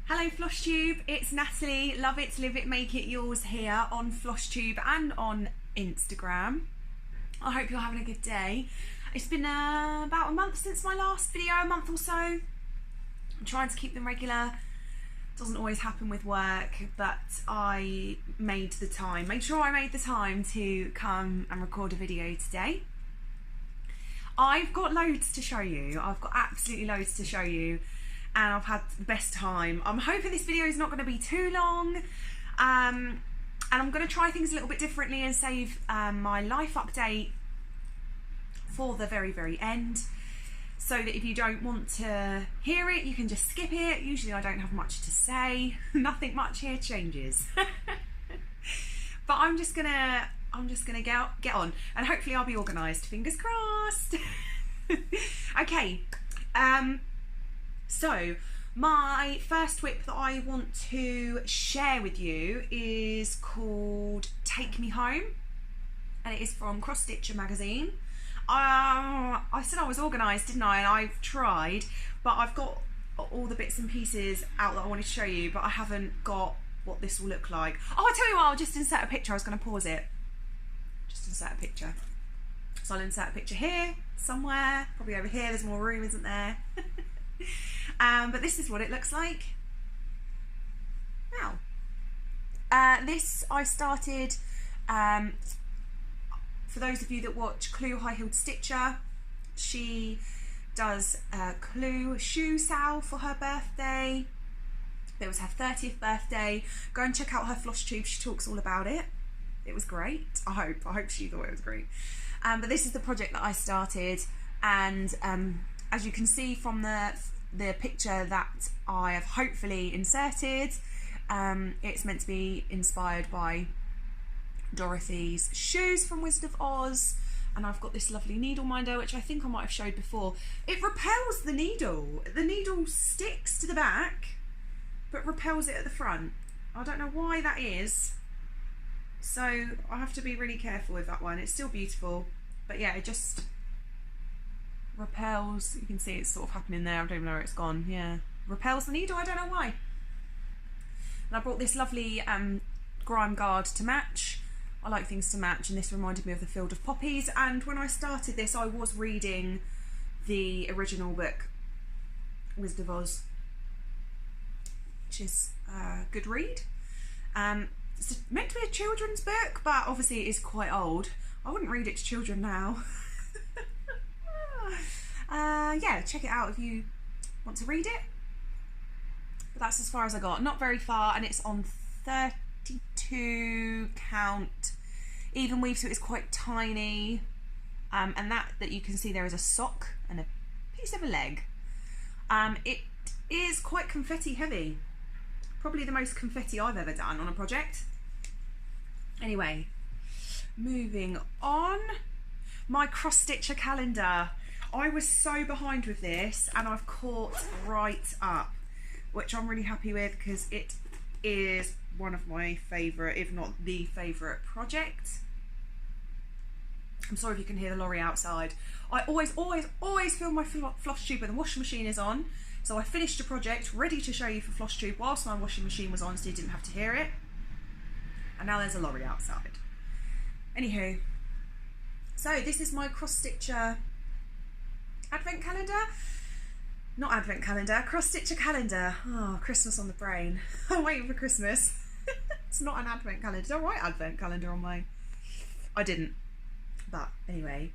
Hello Flosstube, it's Natalie, love it, live it, make it yours here on Flosstube and on Instagram. I hope you're having a good day. It's been about a month since my last video, a month or so. I'm trying to keep them regular. Doesn't always happen with work, but I made sure I made the time to come and record a video today. I've got loads to show you. I've got absolutely loads to show you. And I've had the best time. I'm hoping this video is not going to be too long, and I'm going to try things a little bit differently and save my life update for the very end, so that if you don't want to hear it, you can just skip it. Usually I don't have much to say. Nothing much here changes. But I'm just gonna get on, and hopefully I'll be organised. Fingers crossed. Okay. So my first whip that I want to share with you is called Take Me Home, and it is from Crosstich magazine. I said I was organised, didn't I? And I've tried, but I've got all the bits and pieces out that I wanted to show you, but I haven't got what this will look like. Oh, I'll tell you what, I'll just insert a picture. I was going to pause it. Just insert a picture. So I'll insert a picture here, somewhere, probably over here. There's more room, isn't there? But this is what it looks like now. This I started, for those of you that watch Clue High Heeled Stitcher, she does a Clue shoe sale for her birthday. It was her 30th birthday. Go and check out her Flosstube, she talks all about it. It was great. I hope she thought it was great. But this is the project that I started, and as you can see from the picture that I have hopefully inserted, it's meant to be inspired by Dorothy's shoes from Wizard of Oz, and I've got this lovely needle minder, which I think I might have showed before. It repels the needle. The needle sticks to the back, but repels it at the front. I don't know why that is, so I have to be really careful with that one. It's still beautiful, but yeah, it just repels. You can see it's sort of happening there. I don't even know where it's gone. Yeah, repels the needle. I don't know why. And I brought this lovely grime guard to match. I like things to match, and this reminded me of the Field of Poppies. And when I started this, I was reading the original book, Wizard of Oz, which is a good read. It's meant to be a children's book, but obviously it is quite old. I wouldn't read it to children now. Yeah, check it out if you want to read it. But that's as far as I got. Not very far, and it's on 32 count even weave, so it's quite tiny. And that you can see there is a sock and a piece of a leg. It is quite confetti heavy. Probably the most confetti I've ever done on a project. Anyway, moving on. My cross stitcher calendar. I was so behind with this, and I've caught right up, which I'm really happy with, because it is one of my favourite, if not the favourite project. I'm sorry if you can hear the lorry outside. I always fill my Flosstube when the washing machine is on. So I finished a project ready to show you for Flosstube whilst my washing machine was on, so you didn't have to hear it. And now there's a lorry outside. Anywho, so this is my cross stitcher advent calendar. Not advent calendar, cross stitcher calendar. Oh, Christmas on the brain. I'm waiting for Christmas. It's not an advent calendar. Don't write advent calendar on mine. I didn't. But anyway.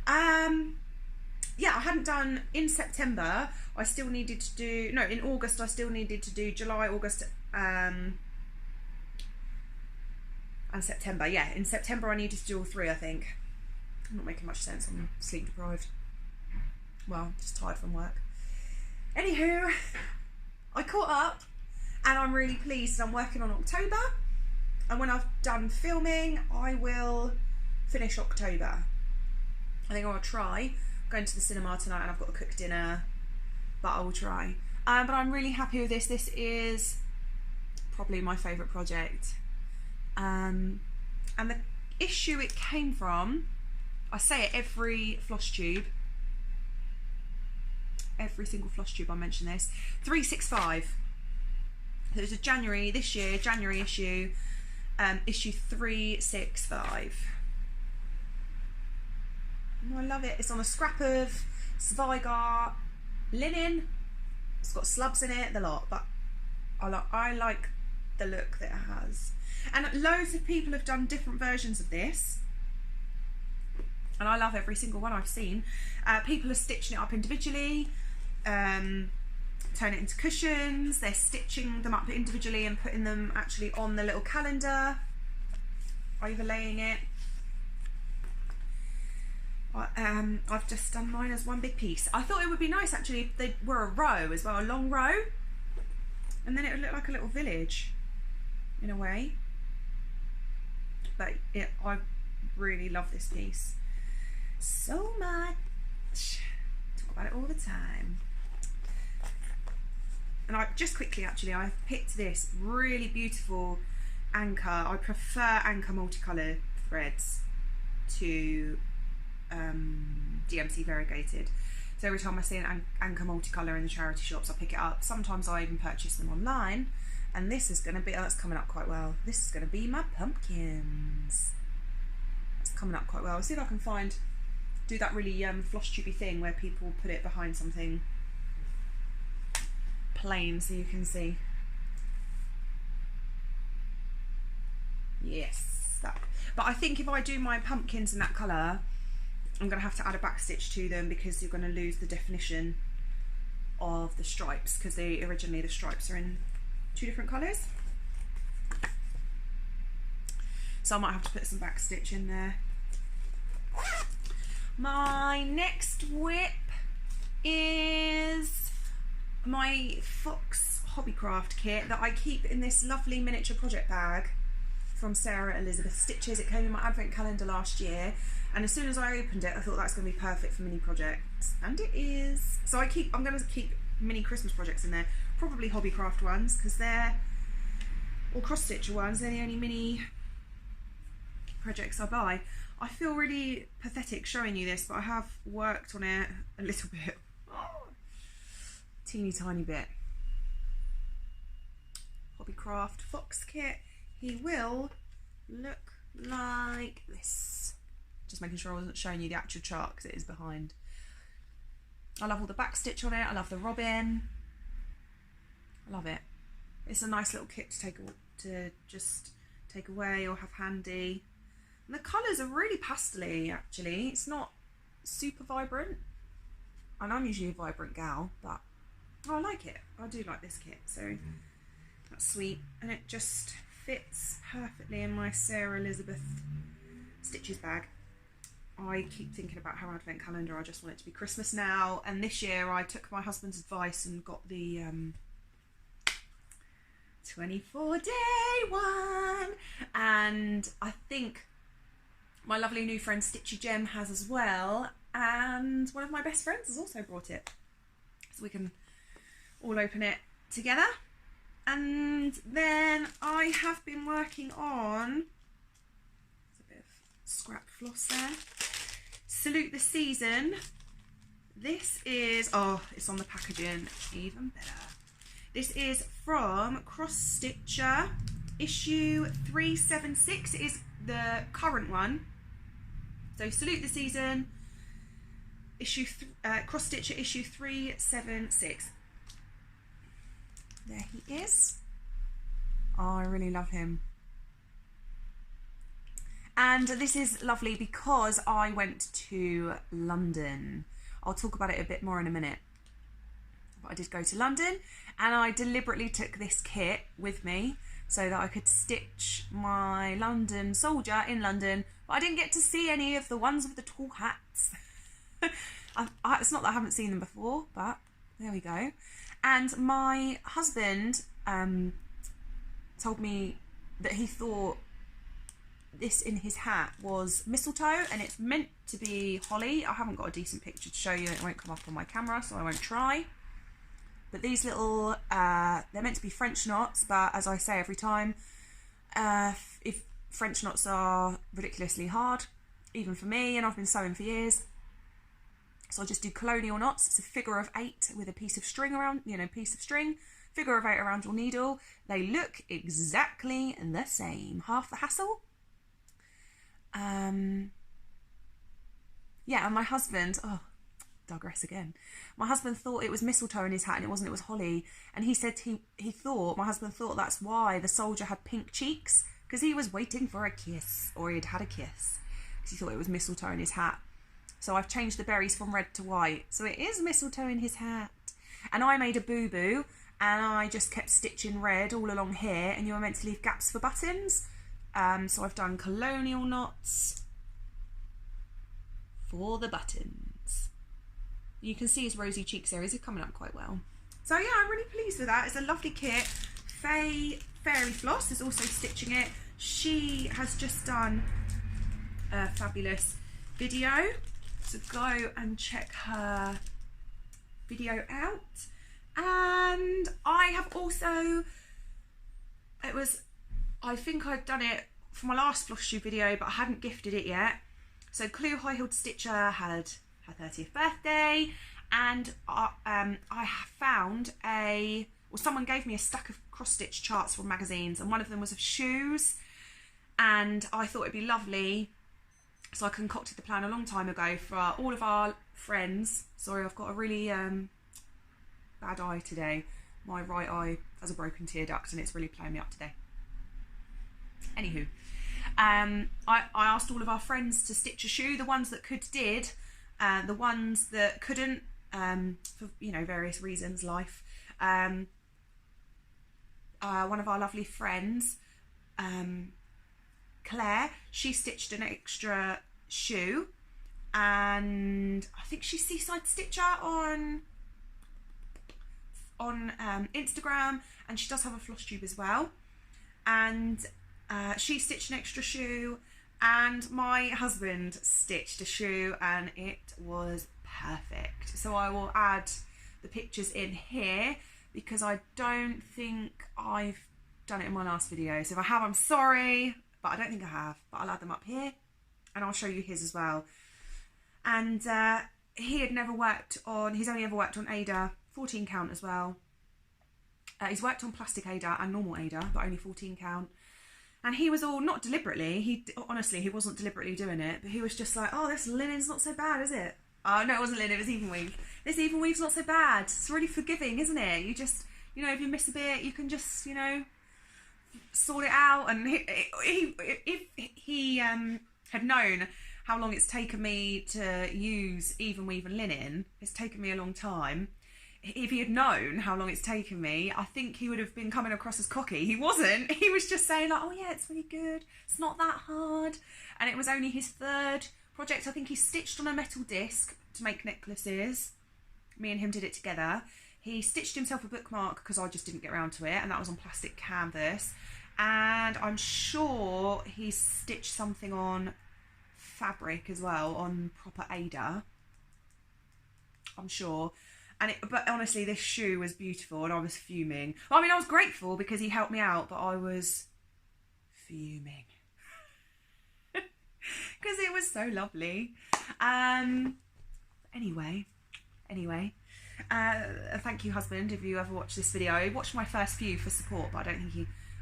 Yeah, I hadn't done in September. I still needed to do, no, in August I still needed to do July, August, and September. Yeah, in September I needed to do all three, I think. I'm not making much sense, I'm sleep deprived. Well, just tired from work. Anywho, I caught up, and I'm really pleased. I'm working on October, and when I've done filming, I will finish October. I think I'll try going to the cinema tonight, and I've got to cook dinner, but I will try. But I'm really happy with this. This is probably my favourite project. And the issue it came from, I say it every Flosstube, every single Flosstube I mention this, 365. There's a January this year, January issue, issue 365. Oh, I love it. It's on a scrap of Zweigart linen. It's got slubs in it, the lot, but I like the look that it has. And loads of people have done different versions of this, and I love every single one I've seen. People are stitching it up individually, turn it into cushions. They're stitching them up individually and putting them actually on the little calendar, overlaying it. I've just done mine as one big piece. I thought it would be nice actually if they were a row as well, a long row, and then it would look like a little village in a way. But I really love this piece so much. Talk about it all the time. And I just quickly actually, I picked this really beautiful anchor. I prefer anchor multicolour threads to DMC variegated. So every time I see an anchor multicolour in the charity shops, I pick it up. Sometimes I even purchase them online. And this is going to be, that's coming up quite well. This is going to be my pumpkins. It's coming up quite well. I'll see if I can do that really Flosstube thing where people put it behind something plain so you can see. Yes, that. But I think if I do my pumpkins in that colour, I'm going to have to add a backstitch to them because you're going to lose the definition of the stripes, because originally the stripes are in 2 different colours. So I might have to put some backstitch in there. My next whip is my Fox Hobbycraft kit that I keep in this lovely miniature project bag from Sarah Elizabeth Stitches. It came in my advent calendar last year, and as soon as I opened it I thought that's going to be perfect for mini projects, and it is. So I'm going to keep mini Christmas projects in there, probably Hobbycraft ones, because they're, or Crosstich ones, they're the only mini projects I buy. I feel really pathetic showing you this, but I have worked on it a little bit. Teeny tiny bit. Hobbycraft Fox kit. He will look like this. Just making sure I wasn't showing you the actual chart because it is behind. I love all the backstitch on it. I love the robin. I love it. It's a nice little kit to just take away or have handy. And the colours are really pastel-y actually. It's not super vibrant. And I'm usually a vibrant gal, but I like it. I do like this kit, so that's sweet. And it just fits perfectly in my Sarah Elizabeth Stitches bag. I keep thinking about her advent calendar. I just want it to be Christmas now. And this year I took my husband's advice and got the 24-day one. And I think my lovely new friend Stitchy Gem has as well. And one of my best friends has also brought it. So we can all open it together. And then I have been working on, there's a bit of scrap floss there, Salute the Season. This is, oh, it's on the packaging, even better. This is from Crosstich, issue 376. It is the current one. So Salute the Season, Crosstich issue 376. There he is. Oh, I really love him. And this is lovely because I went to London. I'll talk about it a bit more in a minute. But I did go to London and I deliberately took this kit with me so that I could stitch my London soldier in London. But I didn't get to see any of the ones with the tall hats. It's not that I haven't seen them before, but there we go. And my husband told me that he thought this in his hat was mistletoe, and it's meant to be holly. I haven't got a decent picture to show you, and it won't come up on my camera, so I won't try. But these little, they're meant to be French knots, but as I say every time, if French knots are ridiculously hard, even for me, and I've been sewing for years, so I just do colonial knots. It's a figure of 8 with a piece of string around, piece of string. figure of 8 around your needle. They look exactly the same. Half the hassle. Yeah, and my husband, oh, digress again. My husband thought it was mistletoe in his hat and it wasn't, it was holly. And he said my husband thought that's why the soldier had pink cheeks, because he was waiting for a kiss, or he'd had a kiss, because he thought it was mistletoe in his hat. So I've changed the berries from red to white. So it is mistletoe in his hat. And I made a boo-boo and I just kept stitching red all along here, and you were meant to leave gaps for buttons. So I've done colonial knots for the buttons. You can see his rosy cheeks areas are coming up quite well. So yeah, I'm really pleased with that. It's a lovely kit. Fayrie Floss is also stitching it. She has just done a fabulous video, so go and check her video out. And I have also, I think I'd done it for my last Flosstube video, but I hadn't gifted it yet. So Clue High Heeled Stitcher had her 30th birthday, and I found someone gave me a stack of cross-stitch charts from magazines, and one of them was of shoes, and I thought it'd be lovely, so I concocted the plan a long time ago for all of our friends. Sorry, I've got a really bad eye today. My right eye has a broken tear duct and it's really playing me up today. Anywho, I asked all of our friends to stitch a shoe. The ones that could did, the ones that couldn't, for various reasons, life. One of our lovely friends, Claire, she stitched an extra shoe, and I think she's Seaside Stitcher on Instagram, and she does have a Flosstube as well, and she stitched an extra shoe, and my husband stitched a shoe, and it was perfect. So I will add the pictures in here, because I don't think I've done it in my last video. So if I have, I'm sorry, but I don't think I have, but I'll add them up here, and I'll show you his as well. And he's only ever worked on Ada 14 count as well. He's worked on plastic Ada and normal Ada, but only 14 count. And he was all, not deliberately, honestly, he wasn't deliberately doing it, but he was just like, oh, this linen's not so bad, is it? Oh, no, it wasn't linen, it was even weave. This even weave's not so bad. It's really forgiving, isn't it? You just, if you miss a bit, you can just, sort it out. And if he had known how long it's taken me to use even weave and linen, it's taken me a long time. If he had known how long it's taken me, I think he would have been coming across as cocky. He wasn't. He was just saying like, oh yeah, it's really good. It's not that hard. And it was only his third project. I think he stitched on a metal disc to make necklaces. Me and him did it together. He stitched himself a bookmark because I just didn't get around to it, and that was on plastic canvas. And I'm sure he stitched something on fabric as well, on proper Ada. I'm sure. But honestly, this shoe was beautiful, and I was fuming. I mean, I was grateful because he helped me out, but I was fuming because it was so lovely. Anyway, thank you, husband, if you ever watch this video. He watched my first few for support, but I don't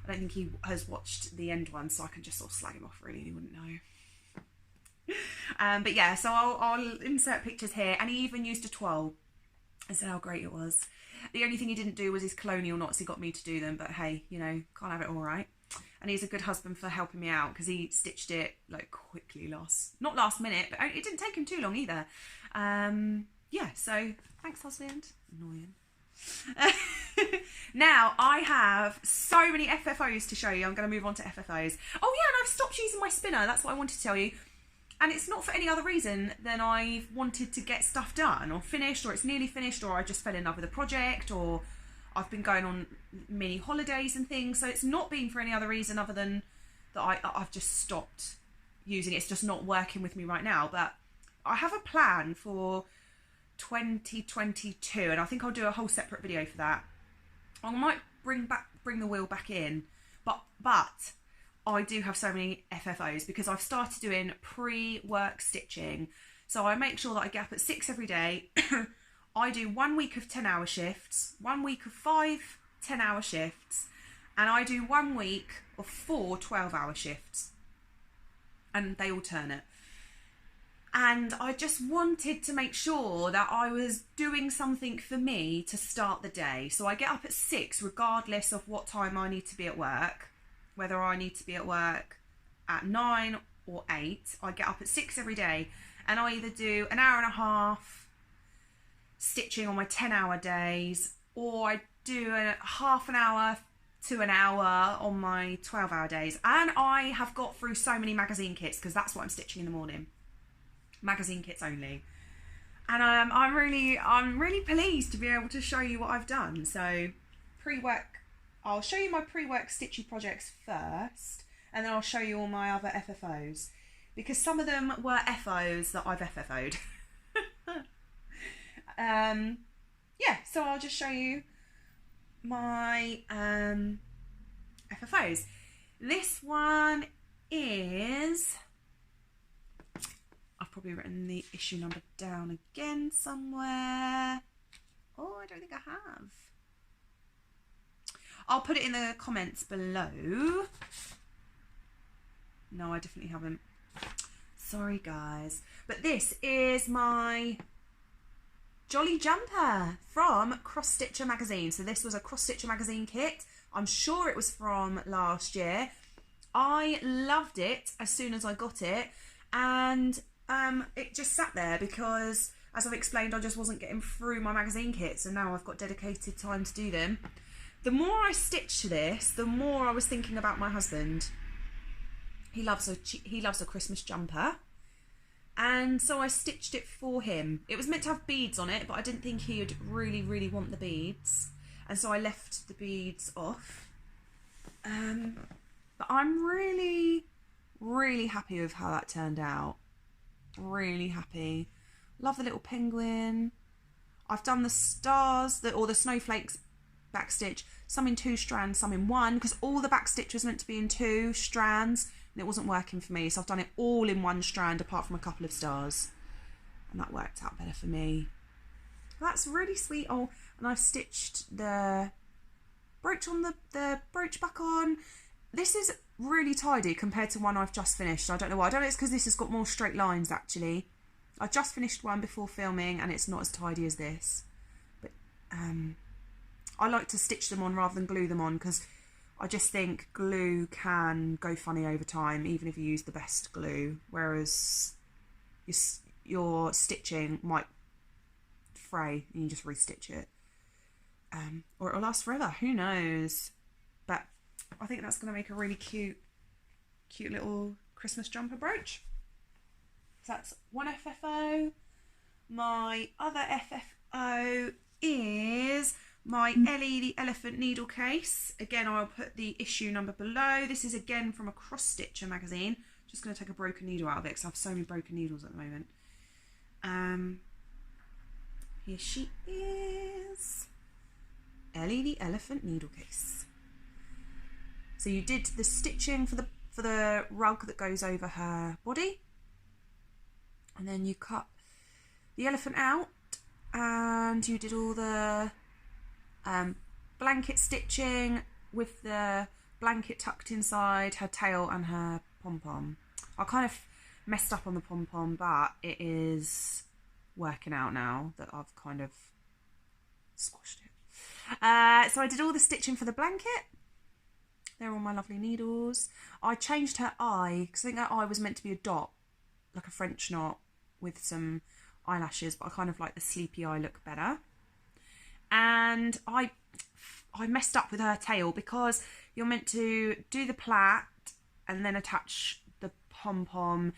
think he has watched the end one, so I can just sort of slag him off. Really, he wouldn't know. But yeah, so I'll insert pictures here, and he even used a twirl and said how great it was. The only thing he didn't do was his colonial knots. He got me to do them, but hey, can't have it all right. And he's a good husband for helping me out, because he stitched it like quickly, not last minute, but it didn't take him too long either. Yeah, so thanks, husband. Annoying. Now I have so many FFOs to show you. I'm going to move on to FFOs. Oh yeah, and I've stopped using my spinner. That's what I wanted to tell you. And it's not for any other reason than I've wanted to get stuff done or finished, or it's nearly finished, or I just fell in love with a project, or I've been going on mini holidays and things. So it's not been for any other reason other than that I've just stopped using it. It's just not working with me right now. But I have a plan for 2022, and I think I'll do a whole separate video for that. I might bring the wheel back in, but I do have so many FFOs because I've started doing pre-work stitching. So I make sure that I get up at 6 every day. I do 1 week of 10-hour shifts, 1 week of 5 10-hour shifts, and I do 1 week of 4 12-hour shifts, and they alternate. And I just wanted to make sure that I was doing something for me to start the day. So I get up at 6 regardless of what time I need to be at work, whether I need to be at work at 9 or 8. I get up at 6 every day, and I either do an hour and a half stitching on my 10-hour days, or I do a half an hour to an hour on my 12-hour days. And I have got through so many magazine kits because that's what I'm stitching in the morning. Magazine kits only. And I'm really pleased to be able to show you what I've done. So pre-work, I'll show you my pre-work stitchy projects first, and then I'll show you all my other FFOs, because some of them were FOs that I've FFO'd. Yeah, so I'll just show you my FFOs. This one is, I've probably written the issue number down again somewhere. Oh, I don't think I have. I'll put it in the comments below. No, I definitely haven't. Sorry, guys. But this is my Jolly Jumper from Crosstich magazine. So this was a Crosstich magazine kit. I'm sure it was from last year. I loved it as soon as I got it, and it just sat there because, as I've explained, I just wasn't getting through my magazine kits, and now I've got dedicated time to do them. The more I stitched this, the more I was thinking about my husband. He loves a Christmas jumper, and so I stitched it for him. It was meant to have beads on it, but I didn't think he would really want the beads, and so I left the beads off. But I'm really happy with how that turned out. Really happy. Love the little penguin. I've done the stars, or the snowflakes backstitch, some in 2 strands, some in 1, because all the backstitch was meant to be in 2 strands, and it wasn't working for me, so I've done it all in 1 strand apart from a couple of stars, and that worked out better for me. That's really sweet. Oh, and I've stitched the brooch on the brooch back on. This is really tidy compared to one I've just finished. I don't know why. I don't know, it's because this has got more straight lines actually. I just finished one before filming and it's not as tidy as this. But I like to stitch them on rather than glue them on, because I just think glue can go funny over time, even if you use the best glue, whereas your stitching might fray and you just restitch it. Or it'll last forever, who knows. But I think that's going to make a really cute little Christmas jumper brooch. So that's one FFO. My other FFO is my Ellie the Elephant needle case. Again, I'll put the issue number below. This is again from a Crosstich magazine. Just going to take a broken needle out of it because I have so many broken needles at the moment. Here she is. Ellie the Elephant needle case. So you did the stitching for the rug that goes over her body, and then you cut the elephant out, and you did all the blanket stitching with the blanket tucked inside her tail and her pom-pom. I kind of messed up on the pom-pom, but it is working out now that I've kind of squashed it. So I did all the stitching for the blanket. They're all my lovely needles. I changed her eye, because I think her eye was meant to be a dot, like a French knot with some eyelashes, but I kind of like the sleepy eye look better. And I messed up with her tail, because you're meant to do the plait and then attach the pom-pom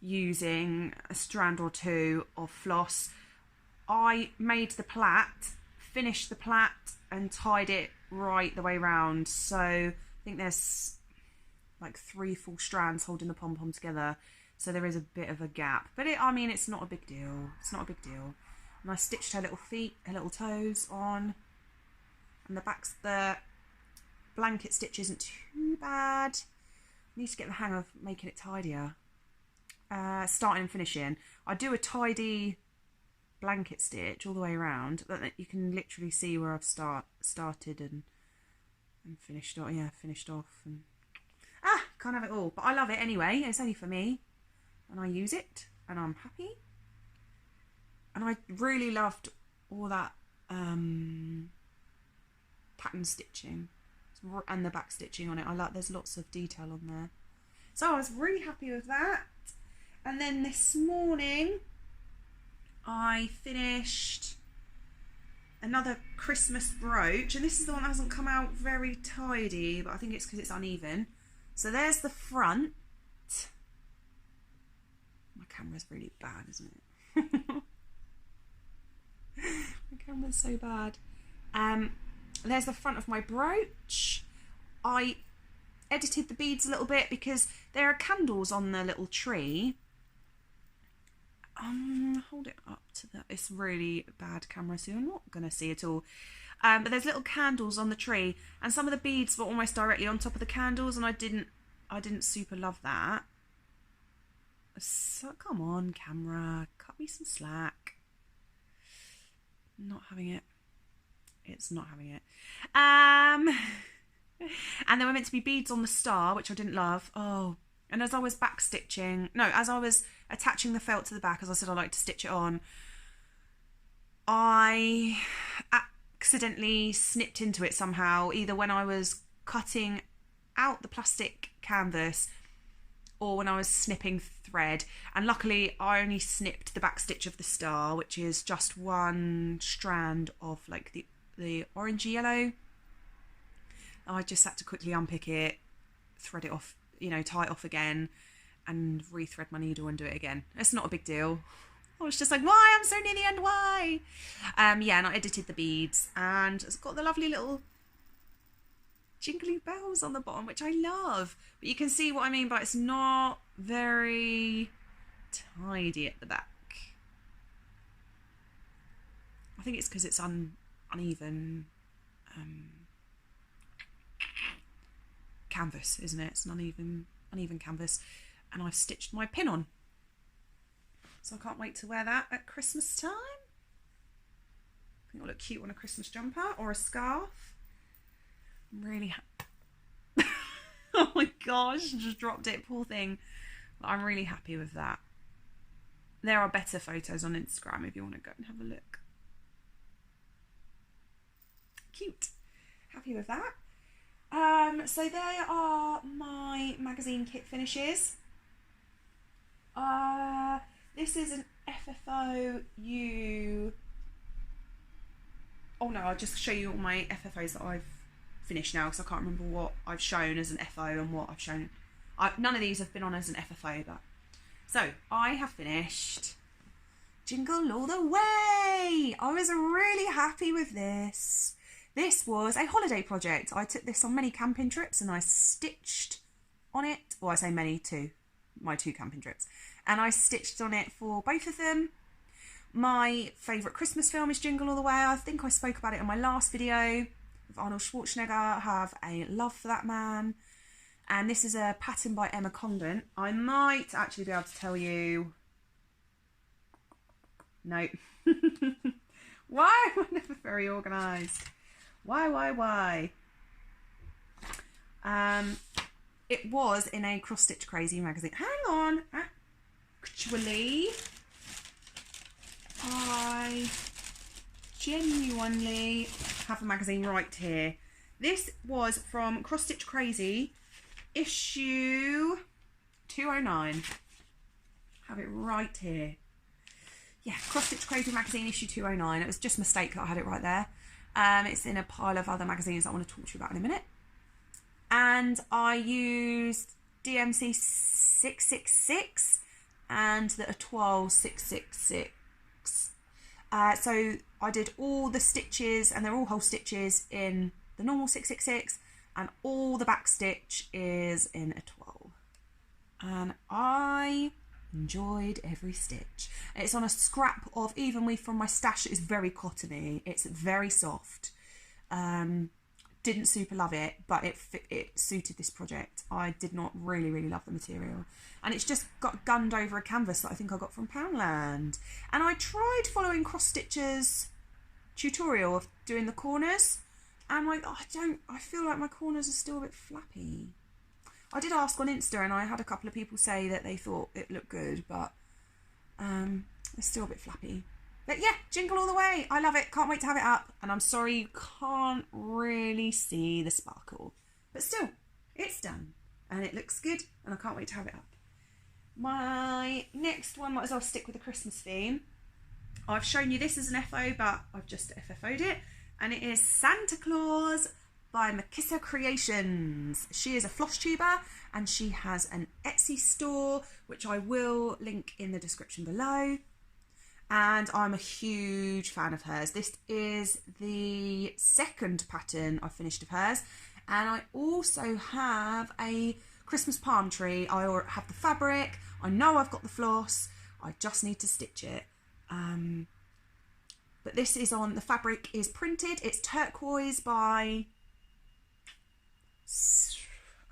using a strand or 2 of floss. I made the plait, finished the plait and tied it right the way round, so I think there's like 3 full strands holding the pom-pom together, so there is a bit of a gap, but I mean it's not a big deal. It's not a big deal. And I stitched her little feet, her little toes on, and the blanket stitch isn't too bad. I need to get the hang of making it tidier. Starting and finishing, I do a tidy blanket stitch all the way around, that you can literally see where I've started and and finished off. Yeah, finished off. And can't have it all, but I love it anyway. It's only for me, and I use it, and I'm happy. And I really loved all that pattern stitching and the back stitching on it. There's lots of detail on there, so I was really happy with that. And then this morning I finished another Christmas brooch, and this is the one that hasn't come out very tidy, but I think it's because it's uneven. So there's the front. My camera's really bad, isn't it? My camera's so bad. There's the front of my brooch. I edited the beads a little bit because there are candles on the little tree. Hold it up to that. It's really bad camera, so you're not going to see it all. But there's little candles on the tree, and some of the beads were almost directly on top of the candles, and I didn't super love that. So come on, camera, cut me some slack. Not having it. It's not having it. And there were meant to be beads on the star, which I didn't love. Oh, and as I was as I was attaching the felt to the back, as I said, I like to stitch it on, I accidentally snipped into it somehow, either when I was cutting out the plastic canvas or when I was snipping thread. And luckily I only snipped the back stitch of the star, which is just one strand of like the orangey yellow. I just had to quickly unpick it, thread it off, tie it off again, and rethread my needle and do it again. It's not a big deal. I was just like, why? I'm so near the end, why? Yeah, and I edited the beads, and it's got the lovely little jingly bells on the bottom, which I love. But you can see what I mean by it's not very tidy at the back. I think it's because it's uneven canvas, isn't it? It's an uneven canvas, and I've stitched my pin on, so I can't wait to wear that at Christmas time. I think it'll look cute on a Christmas jumper or a scarf. I'm really happy. Oh my gosh, I just dropped it, poor thing. But I'm really happy with that. There are better photos on Instagram if you want to go and have a look. Cute. Happy with that. So there are my magazine kit finishes. This is an FFO Oh no, I'll just show you all my FFOs that I've finished now, because I can't remember what I've shown as an FO and what I've shown. None of these have been on as an FFO, but so I have finished Jingle All the Way. I was really happy with this. This was a holiday project. I took this on many camping trips and I stitched on it. Well, I say many, my two camping trips. And I stitched on it for both of them. My favourite Christmas film is Jingle All the Way. I think I spoke about it in my last video with Arnold Schwarzenegger. I have a love for that man. And this is a pattern by Emma Condon. I might actually be able to tell you. No. Why am I never very organised? Why? It was in a Cross Stitch Crazy magazine. Hang on. Actually, I genuinely have a magazine right here. This was from Cross Stitch Crazy, issue 209. Have it right here. Yeah, Cross Stitch Crazy magazine, issue 209. It was just a mistake that I had it right there. It's in a pile of other magazines that I want to talk to you about in a minute. And I used DMC 666 and the Etoile 666. So I did all the stitches, and they're all whole stitches in the normal 666, and all the back stitch is in Etoile. And I enjoyed every stitch. It's on a scrap of even weave from my stash. It's very cottony. It's very soft. Didn't super love it, but it suited this project. I did not really love the material, and it's just got gunned over a canvas that I think I got from Poundland. And I tried following Cross Stitch's tutorial of doing the corners, And I feel like my corners are still a bit flappy. I did ask on Insta and I had a couple of people say that they thought it looked good, but it's still a bit flappy. But yeah, jingle all the way. I love it. Can't wait to have it up. And I'm sorry you can't really see the sparkle. But still, it's done. And it looks good. And I can't wait to have it up. My next one, might as well stick with the Christmas theme. I've shown you this as an FO, but I've just FFO'd it. And it is Santa Claus by Mkissa Creations. She is a floss tuber and she has an Etsy store, which I will link in the description below. And I'm a huge fan of hers. This is the second pattern I've finished of hers. And I also have a Christmas palm tree. I have the fabric. I know I've got the floss. I just need to stitch it. But this is on, the fabric is printed. It's turquoise by,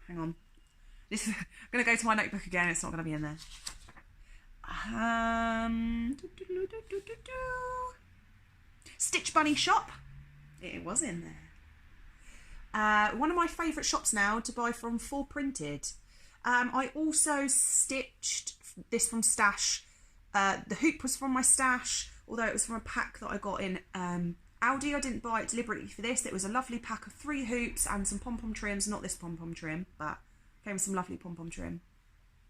hang on. I'm going to go to my notebook again. It's not going to be in there. Stitch Bunny Shop. It was in there. One of my favourite shops now to buy from for printed. I also stitched this from Stash. The hoop was from my Stash, although it was from a pack that I got in Aldi. I didn't buy it deliberately for this. It was a lovely pack of 3 hoops and some pom-pom trims. Not this pom-pom trim, but came with some lovely pom-pom trim.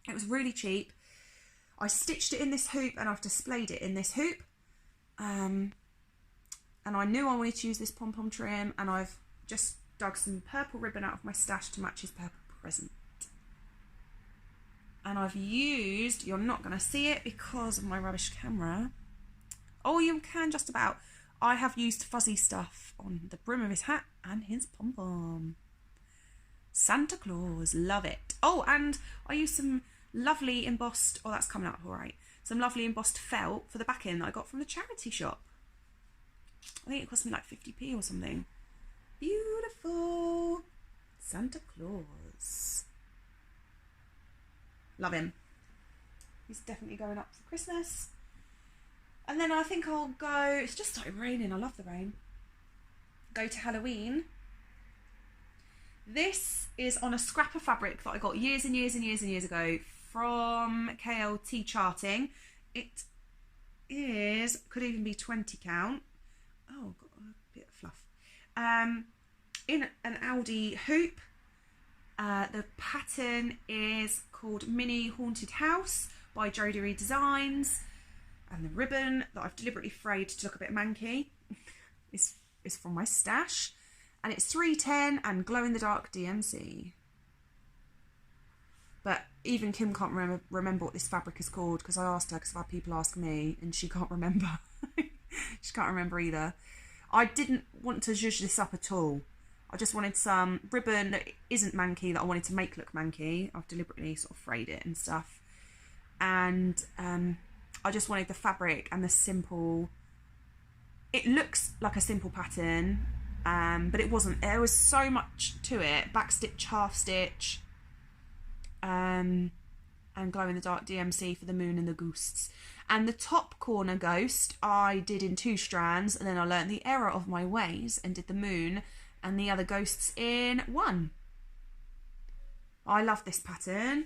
It was really cheap. I stitched it in this hoop and I've displayed it in this hoop. And I knew I wanted to use this pom-pom trim, and I've just dug some purple ribbon out of my stash to match his purple present. And I've used, you're not going to see it because of my rubbish camera. Oh, you can just about. I have used fuzzy stuff on the brim of his hat and his pom-pom. Santa Claus, love it. Oh, and I used some lovely embossed, oh, that's coming up all right. Some lovely embossed felt for the backing that I got from the charity shop. I think it cost me like 50p or something. Beautiful. Santa Claus. Love him. He's definitely going up for Christmas. And then I think I'll go, it's just started raining, I love the rain. Go to Halloween. This is on a scrap of fabric that I got years and years and years and years ago from KLT Charting. It is, could even be 20 count. Oh, got a bit of fluff. In an Aldi hoop. The pattern is called Mini Haunted House by Jodyri Designs. And the ribbon that I've deliberately frayed to look a bit manky is from my stash. And it's 310 and glow-in-the-dark DMC. But even Kim can't remember what this fabric is called, because I asked her, because I've had people ask me, and she can't remember. She can't remember either. I didn't want to zhuzh this up at all. I just wanted some ribbon that isn't manky, that I wanted to make look manky. I've deliberately sort of frayed it and stuff. And I just wanted the fabric and the simple... It looks like a simple pattern, but it wasn't. There was so much to it. Back stitch, half stitch, and glow-in-the-dark DMC for the moon and the ghosts. And the top corner ghost I did in 2 strands, and then I learnt the error of my ways and did the moon and the other ghosts in 1. I love this pattern.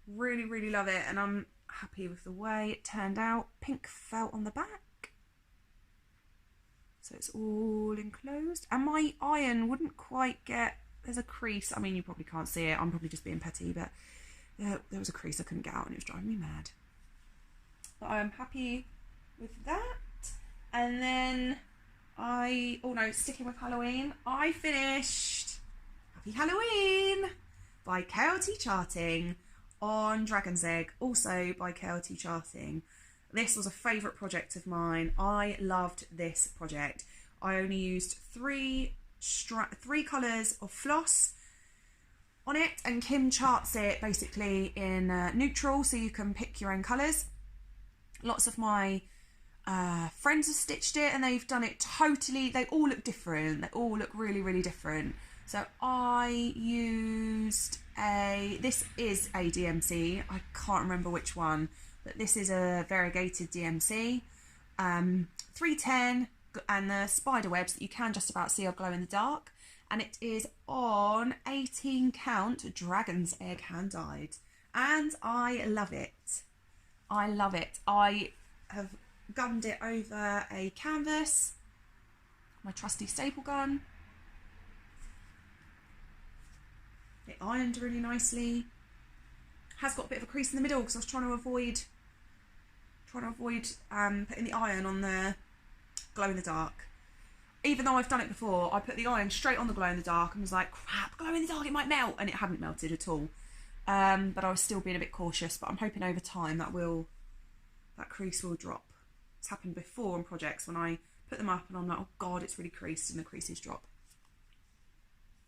Really, really love it, and I'm happy with the way it turned out. Pink felt on the back. So it's all enclosed. And my iron wouldn't quite get... There's a crease. I mean, you probably can't see it. I'm probably just being petty, but there was a crease I couldn't get out and it was driving me mad. But I'm happy with that. And then sticking with Halloween, I finished Happy Halloween by KLT Charting on Dragon's Egg, also by KLT Charting. This was a favourite project of mine. I loved this project. I only used 3 colours of floss on it, and Kim charts it basically in neutral, so you can pick your own colours. Lots of my friends have stitched it and they've done it totally, they all look different. They all look really, really different. So I used this is a DMC, I can't remember which one, but this is a variegated DMC. 310, and the spider webs that you can just about see are glow in the dark. and it is on 18 count dragon's egg hand dyed, and I love it. I love it. I have gunned it over a canvas, my trusty staple gun. It ironed really nicely. Has got a bit of a crease in the middle because I was trying to avoid putting the iron on the glow in the dark. Even though I've done it before, I put the iron straight on the glow in the dark and was like, crap, glow in the dark, it might melt, and it hadn't melted at all. But I was still being a bit cautious, but I'm hoping over time that crease will drop. It's happened before on projects when I put them up and I'm like, oh God, it's really creased, and the creases drop.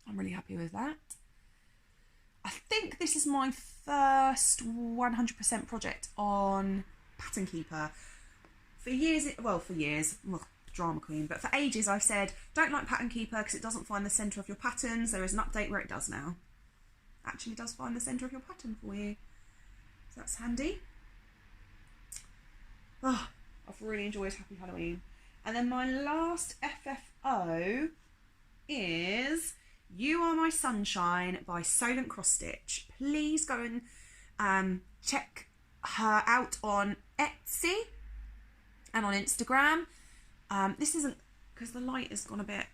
I'm really happy with that. I think this is my first 100% project on Pattern Keeper. For years, drama queen, but for ages I've said, don't like Pattern Keeper because it doesn't find the centre of your patterns. There is an update where it does now. Actually does find the centre of your pattern for you. So that's handy. Oh, I've really enjoyed Happy Halloween. And then my last FFO is You Are My Sunshine by Solent Crosstich. Please go and check her out on Etsy and on Instagram. This isn't, because the light has gone a bit,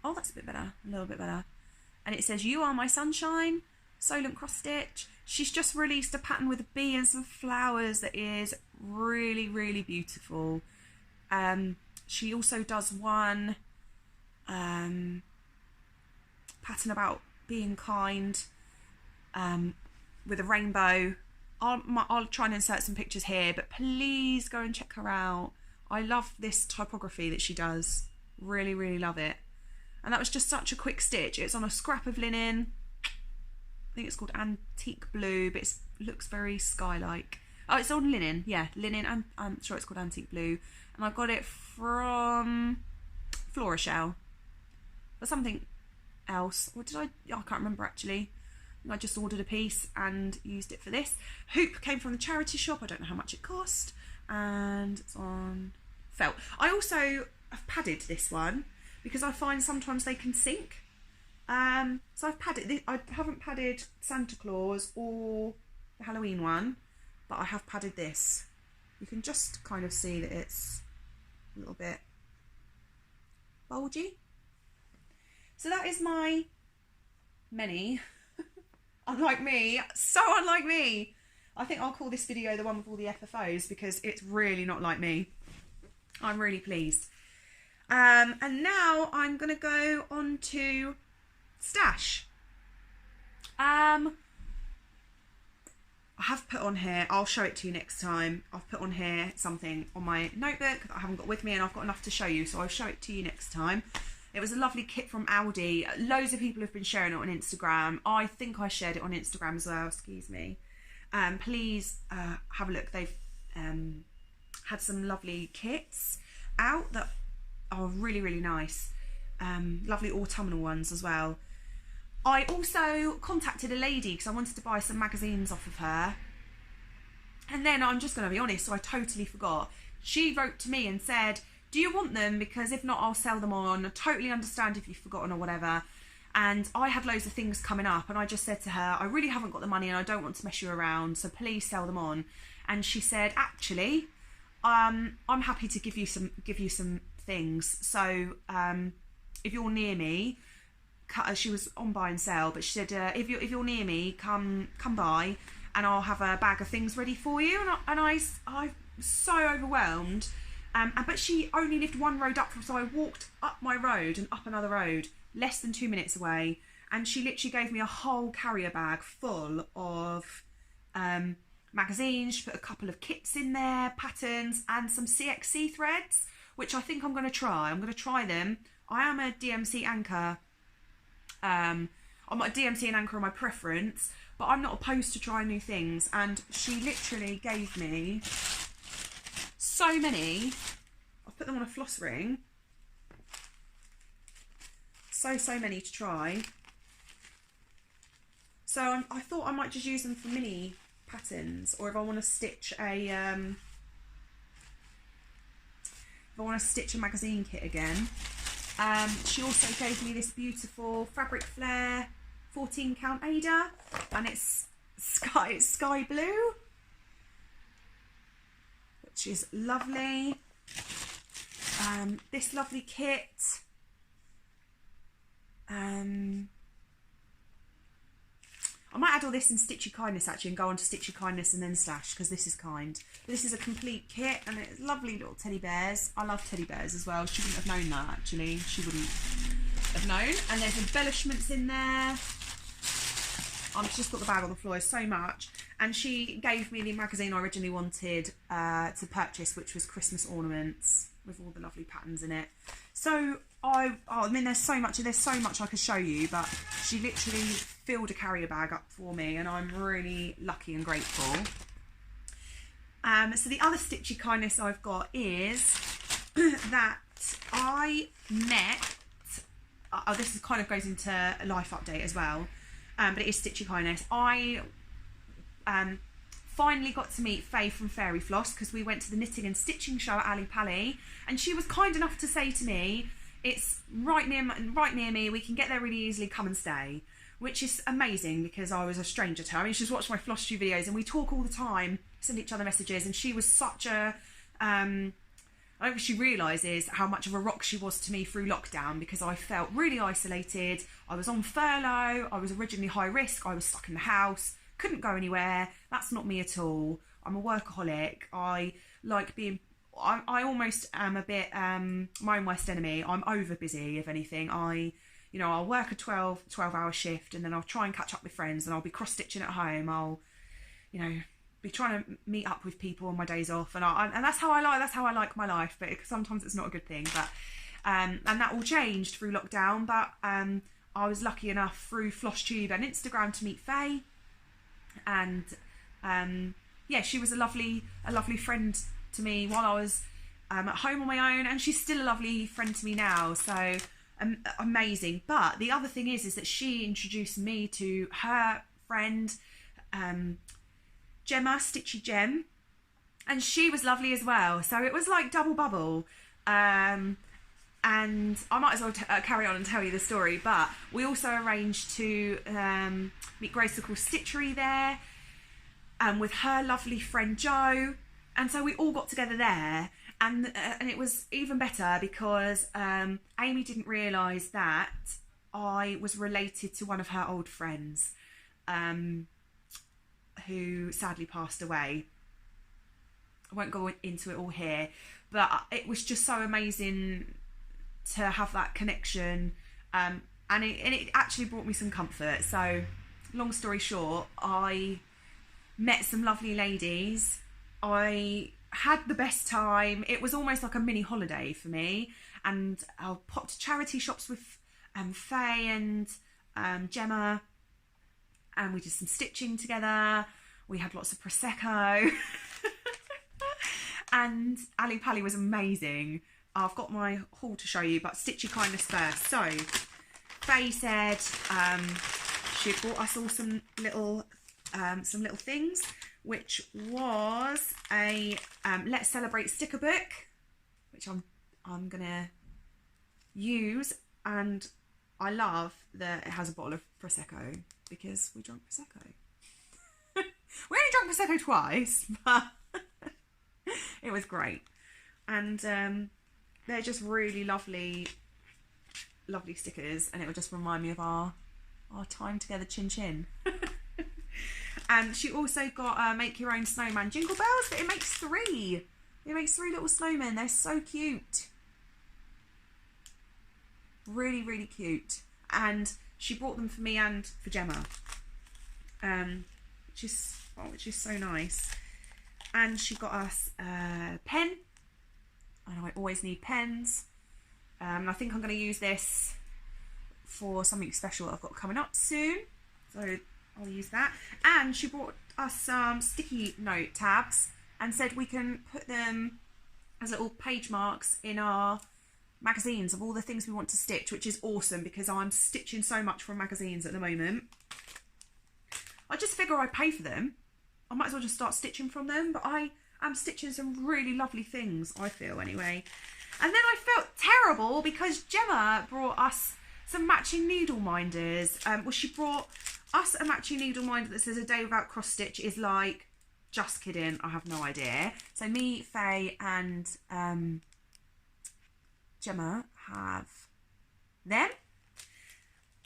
oh that's a bit better, a little bit better. And it says You Are My Sunshine, Solent Crosstich. She's just released a pattern with a bee and some flowers that is really, really beautiful. She also does one pattern about being kind with a rainbow. I'll try and insert some pictures here, but please go and check her out. I love this typography that she does. Really, really love it. And that was just such a quick stitch. It's on a scrap of linen. I think it's called Antique Blue, but it looks very sky-like. Oh, it's on linen. Yeah, linen. And I'm sure it's called Antique Blue. And I got it from Florashell. Or something else. Or did I can't remember actually. I just ordered a piece and used it for this. Hoop came from the charity shop. I don't know how much it cost. And it's on felt. I also have padded this one because I find sometimes they can sink. So I've padded. I haven't padded Santa Claus or the Halloween one, but I have padded this. You can just kind of see that it's a little bit bulgy. So that is my many. Unlike me, so unlike me. I think I'll call this video the one with all the FFOs because it's really not like me. I'm really pleased. And now I'm going to go on to stash. I have put on here, I'll show it to you next time. I've put on here something on my notebook that I haven't got with me and I've got enough to show you, so I'll show it to you next time. It was a lovely kit from Aldi. Loads of people have been sharing it on Instagram. I think I shared it on Instagram as well, excuse me. Please have a look. They've had some lovely kits out that are really, really nice. Lovely autumnal ones as well. I also contacted a lady because I wanted to buy some magazines off of her. And then I'm just going to be honest, so I totally forgot. She wrote to me and said, do you want them? Because if not, I'll sell them on. I totally understand if you've forgotten or whatever. And I had loads of things coming up and I just said to her, I really haven't got the money and I don't want to mess you around, so please sell them on. And she said, actually, I'm happy to give you some things. So if you're near me, she was on buy and sell, but she said, if you're near me, come by and I'll have a bag of things ready for you. And I'm so overwhelmed. But she only lived one road up, so I walked up my road and up another road, less than 2 minutes away, and she literally gave me a whole carrier bag full of magazines. She put a couple of kits in there, patterns, and some CXC threads, which I think I'm going to try. I'm going to try them. I am a DMC anchor. I'm a DMC and anchor on my preference, but I'm not opposed to trying new things, and she literally gave me so many. I've put them on a floss ring. So many to try. So I thought I might just use them for mini patterns, or if I want to stitch a magazine kit again. She also gave me this beautiful Fabric Flare 14 count Ada, and it's sky blue, which is lovely. This lovely kit. I might add all this in Stitchy Kindness actually and go on to Stitchy Kindness and then Stash, because this is kind. But this is a complete kit and it's lovely little teddy bears. I love teddy bears as well. She wouldn't have known that actually. She wouldn't have known. And there's embellishments in there. I've just got the bag on the floor so much. And she gave me the magazine I originally wanted to purchase, which was Christmas ornaments with all the lovely patterns in it. So I mean, there's so much I could show you, but she literally filled a carrier bag up for me, and I'm really lucky and grateful. So the other Stitchy Kindness I've got is that I met. This is kind of goes into a life update as well, but it is Stitchy Kindness. I finally got to meet Faye from Fayrie Floss because we went to the knitting and stitching show at Ali Pali, and she was kind enough to say to me, "It's right near me. We can get there really easily. Come and stay," which is amazing because I was a stranger to her. I mean, she's watched my Flosstube videos and we talk all the time, send each other messages, and she was such a I don't think she realises how much of a rock she was to me through lockdown, because I felt really isolated. I was on furlough. I was originally high risk. I was stuck in the house. Couldn't go anywhere. That's not me at all. I'm a workaholic. I like being, I almost am a bit my own worst enemy. I'm over busy, if anything. I'll work a 12-hour shift, and then I'll try and catch up with friends, and I'll be cross-stitching at home. I'll, be trying to meet up with people on my days off, and that's how I like my life. But sometimes it's not a good thing. But and that all changed through lockdown. But I was lucky enough through Flosstube and Instagram to meet Faye. And yeah, she was a lovely friend to me while I was at home on my own, and she's still a lovely friend to me now. So amazing. But the other thing is that she introduced me to her friend Gemma, Stitchy Gem, and she was lovely as well. So it was like double bubble. And I might as well carry on and tell you the story, but we also arranged to meet Gracicles Stitchery there, with her lovely friend Jo, and so we all got together there, and it was even better because Amy didn't realise that I was related to one of her old friends, who sadly passed away. I won't go into it all here, but it was just so amazing to have that connection, and it actually brought me some comfort. So long story short, I met some lovely ladies. I had the best time. It was almost like a mini holiday for me, and I popped to charity shops with Faye and Gemma, and we did some stitching together. We had lots of Prosecco and Ali Pali was amazing. I've got my haul to show you, but Stitchy Kindness first. So Faye said she had brought us all some little things, which was a Let's Celebrate sticker book, which I'm gonna use, and I love that it has a bottle of Prosecco because we drank Prosecco. We only drank Prosecco twice, but it was great. And they're just really lovely stickers, and it would just remind me of our time together, chin chin. And she also got make your own snowman jingle bells, but it makes 3. It makes 3 little snowmen. They're so cute. Really, really cute. And she bought them for me and for Gemma, which is so nice. And she got us a pen. And I always need pens. I think I'm going to use this for something special that I've got coming up soon. So I'll use that. And she brought us some sticky note tabs and said we can put them as little page marks in our magazines of all the things we want to stitch, which is awesome because I'm stitching so much from magazines at the moment. I just figure I pay for them. I might as well just start stitching from them, but I am stitching some really lovely things, I feel, anyway. And then I felt terrible because Gemma brought us some matching needle minders. Well, she brought us a matching needle minder that says a day without cross stitch is like, just kidding, I have no idea. So me, Faye and Gemma have them.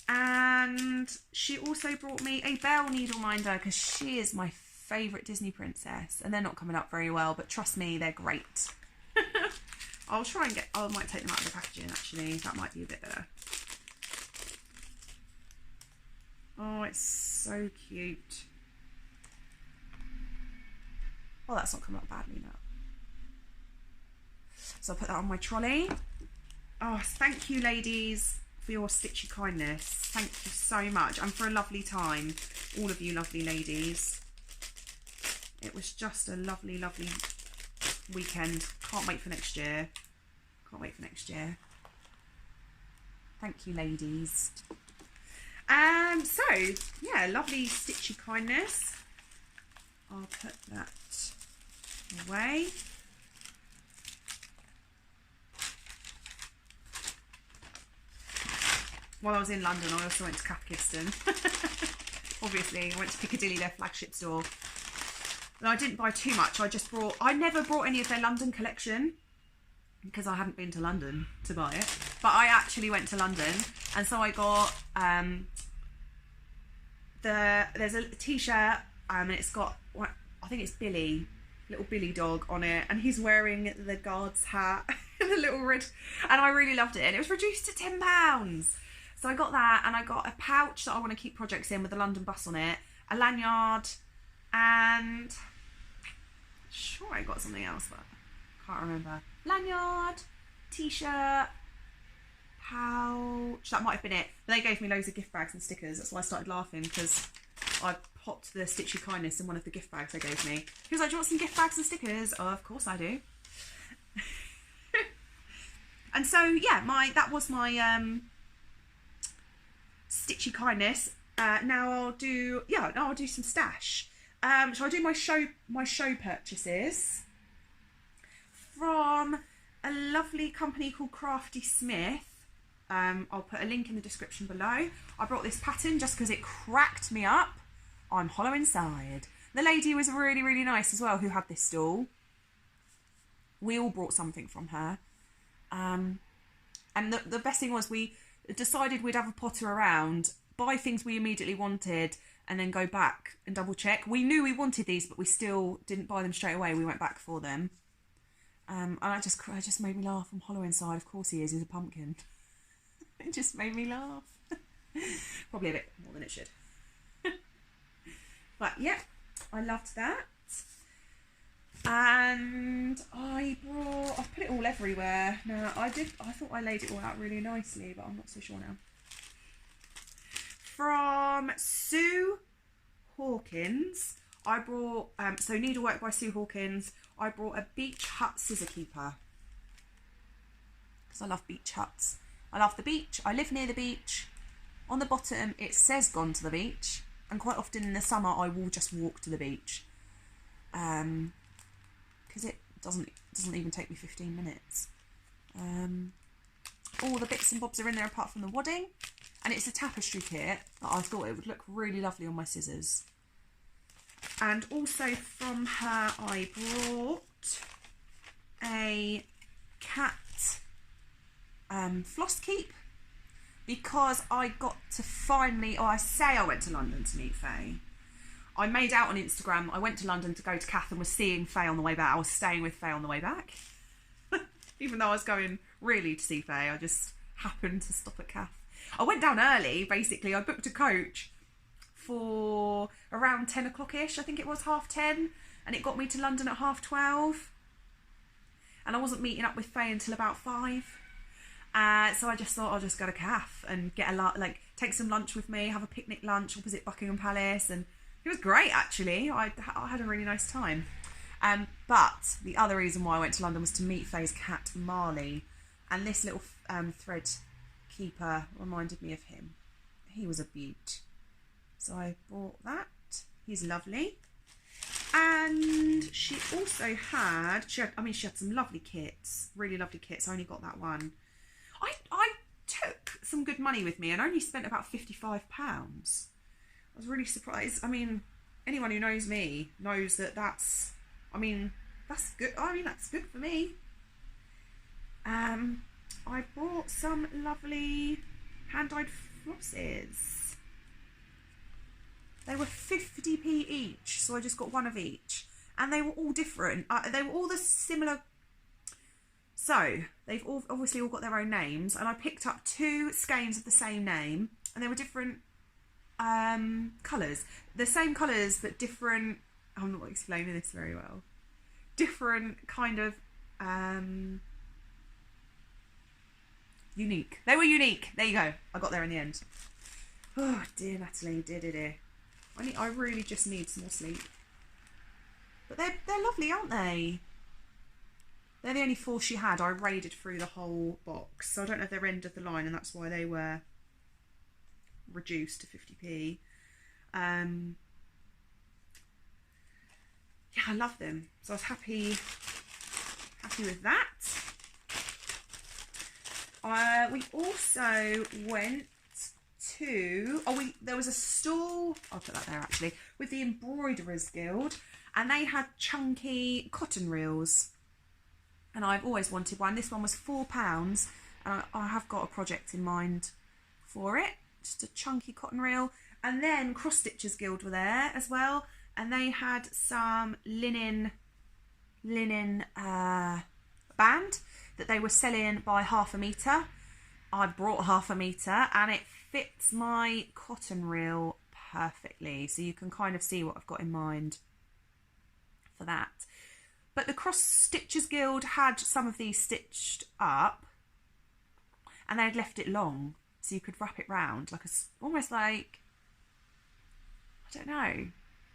And she also brought me a Belle needle minder because she is my favourite Disney princess. And they're not coming up very well, but trust me, they're great. I'll try and I might take them out of the packaging actually. That might be a bit better. Oh, it's so cute. Oh, that's not coming up badly now. So I'll put that on my trolley. Oh, thank you ladies for your stitchy kindness. Thank you so much, and for a lovely time, all of you lovely ladies. It was just a lovely, lovely weekend. Can't wait for next year. Can't wait for next year. Thank you ladies. So yeah, lovely stitchy kindness. I'll put that away. While I was in London, I also went to Cathkiston. Obviously, I went to Piccadilly, their flagship store. And I didn't buy too much. I never brought any of their London collection because I hadn't been to London to buy it. But I actually went to London, and so I got there's a t-shirt and it's got, I think it's Billy, little Billy dog on it, and he's wearing the guard's hat and the little red, and I really loved it, and it was reduced to £10. So I got that, and I got a pouch that I want to keep projects in with the London bus on it, a lanyard, and sure I got something else, but I can't remember. Lanyard, t-shirt, pouch, that might have been it. But they gave me loads of gift bags and stickers. That's why I started laughing, because I popped the Stitchy Kindness in one of the gift bags they gave me. He was like, do you want some gift bags and stickers? Oh, of course I do. And so yeah, that was my Stitchy Kindness. Now I'll do some stash. Shall I do my show purchases from a lovely company called Crafty Smith. I'll put a link in the description below. I brought this pattern just because it cracked me up. I'm hollow inside. The lady was really, really nice as well who had this stall. We all brought something from her. And the best thing was we decided we'd have a potter around, buy things we immediately wanted, and then go back and double check. We knew we wanted these, but we still didn't buy them straight away. We went back for them. And it just made me laugh. I'm hollow inside. Of course he is. He's a pumpkin. It just made me laugh. Probably a bit more than it should. But yeah, I loved that. And I put it all everywhere. Now I thought I laid it all out really nicely, but I'm not so sure now. From Sue Hawkins, I brought, so Needlework by Sue Hawkins, I brought a beach hut scissor keeper. Because I love beach huts. I love the beach. I live near the beach. On the bottom it says gone to the beach, and quite often in the summer I will just walk to the beach. Because it doesn't even take me 15 minutes. All the bits and bobs are in there apart from the wadding, and it's a tapestry kit that I thought it would look really lovely on my scissors. And also from her I brought a cat floss keep, because I got to finally, I went to London to meet Faye. I made out on Instagram I went to London to go to Cath and was seeing Faye on the way back. I was staying with Faye on the way back. Even though I was going really to see Faye, I just happened to stop at Cath. I went down early, basically. I booked a coach for around 10 o'clock-ish, I think it was 10:30, and it got me to London at 12:30. And I wasn't meeting up with Faye until about 5. So I just thought I'll just go to Cath and get take some lunch with me, have a picnic lunch opposite Buckingham Palace, and it was great actually. I had a really nice time. But the other reason why I went to London was to meet Faye's cat Marley, and this little thread keeper reminded me of him. He was a beaut, so I bought that. He's lovely. And she also had, I mean, she had some lovely kits, really lovely kits. I only got that one. I took some good money with me and only spent about £55. I was really surprised. I mean, anyone who knows me knows that that's good. I mean, that's good for me. I bought some lovely hand-dyed flosses. They were 50p each, so I just got one of each. And they were all different. They were all the similar. So, they've all obviously all got their own names. And I picked up 2 skeins of the same name. And they were different colours. The same colours, but different. I'm not explaining this very well. Different kind of unique. They were unique. There you go. I got there in the end. Oh dear, Natalie, dear. I really just need some more sleep. But they're lovely, aren't they? They're the only 4 she had. I raided through the whole box, so I don't know if they're end of the line, and that's why they were reduced to 50p. Yeah, I love them. So I was happy with that. We also went to, there was a stall, I'll put that there actually, with the Embroiderers Guild, and they had chunky cotton reels. And I've always wanted one. This one was £4, and I have got a project in mind for it. Just a chunky cotton reel. And then Crosstitchers Guild were there as well, and they had some linen band that they were selling by ½ metre. I brought ½ metre, and it fits my cotton reel perfectly, so you can kind of see what I've got in mind for that. But the Crosstitchers Guild had some of these stitched up, and they had left it long, so you could wrap it round like almost like, I don't know,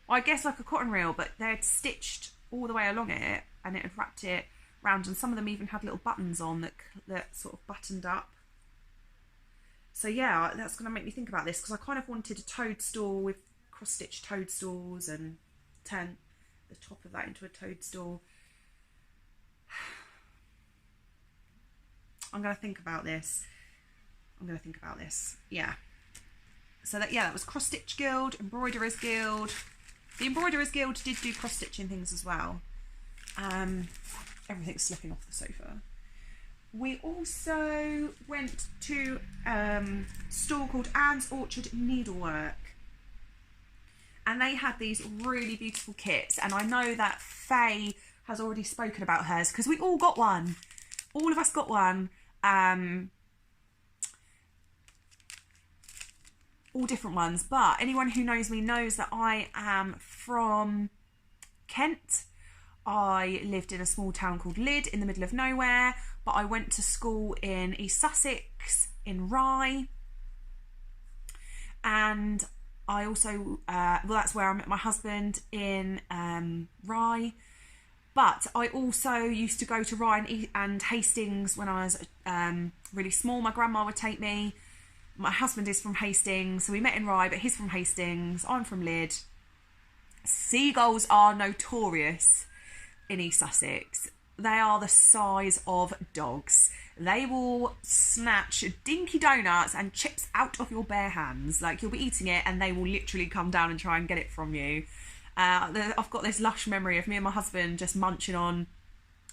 I guess like a cotton reel, but they had stitched all the way along it, and it had wrapped it round, and some of them even had little buttons on that sort of buttoned up. So yeah, that's going to make me think about this, because I kind of wanted a toadstool with cross-stitch toadstools and turn the top of that into a toadstool. I'm going to think about this. Yeah. So that was Cross-Stitch Guild, Embroiderers Guild. The Embroiderers Guild did do cross-stitching things as well. Everything's slipping off the sofa. We also went to a store called Anne's Orchard Needlework, and they had these really beautiful kits, and I know that Faye has already spoken about hers, because we all got one. All of us got one. All different ones, but anyone who knows me knows that I am from Kent. I lived in a small town called Lydd in the middle of nowhere, but I went to school in East Sussex, in Rye, and I also, well, that's where I met my husband, in Rye, but I also used to go to Rye and Hastings when I was really small. My grandma would take me. My husband is from Hastings, so we met in Rye, but he's from Hastings, I'm from Lydd. Seagulls are notorious in East Sussex. They are the size of dogs. They will snatch dinky donuts and chips out of your bare hands. Like, you'll be eating it and they will literally come down and try and get it from you. I've got this lush memory of me and my husband just munching on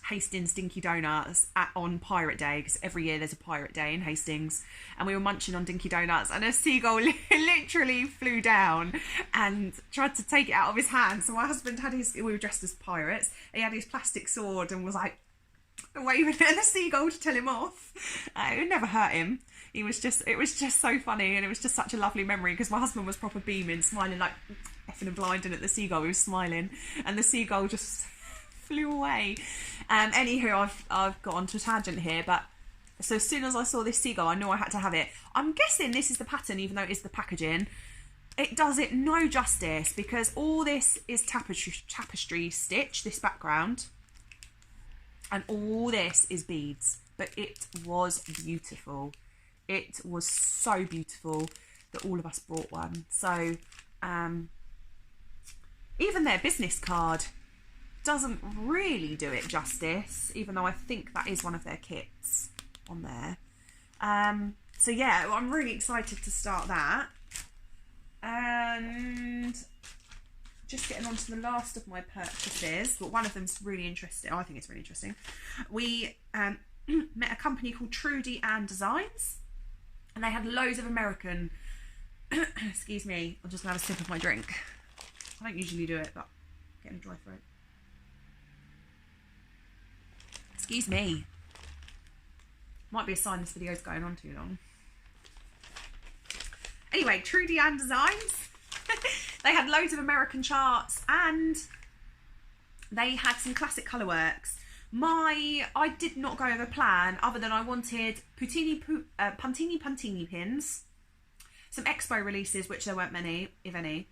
Hastings dinky donuts on Pirate Day, because every year there's a Pirate Day in Hastings, and we were munching on dinky donuts, and a seagull literally flew down and tried to take it out of his hand. So my husband had we were dressed as pirates, he had his plastic sword and was like waving at the seagull to tell him off. It would never hurt him. It was just so funny, and it was just such a lovely memory, because my husband was proper beaming, smiling like effing and blinding at the seagull. He was smiling, and the seagull just flew away. Anywho, I've got onto a tangent here, but so as soon as I saw this seagull, I knew I had to have it. I'm guessing this is the pattern, even though it is the packaging. It does it no justice, because all this is tapestry stitch, this background, and all this is beads. But it was beautiful. It was so beautiful that all of us brought one. So Even their business card doesn't really do it justice, even though I think that is one of their kits on there. So yeah, I'm really excited to start that. And just getting on to the last of my purchases, but one of them's really interesting. I think it's really interesting. We met a company called Trudian Designs, and they had loads of American excuse me, I'm just gonna have a sip of my drink. I don't usually do it, but getting a dry throat. Excuse me. Might be a sign this video's going on too long. Anyway, Trudian Designs. They had loads of American charts, and they had some classic colourworks. I did not go over plan, other than I wanted Puntini pins, some expo releases, which there weren't many, if any,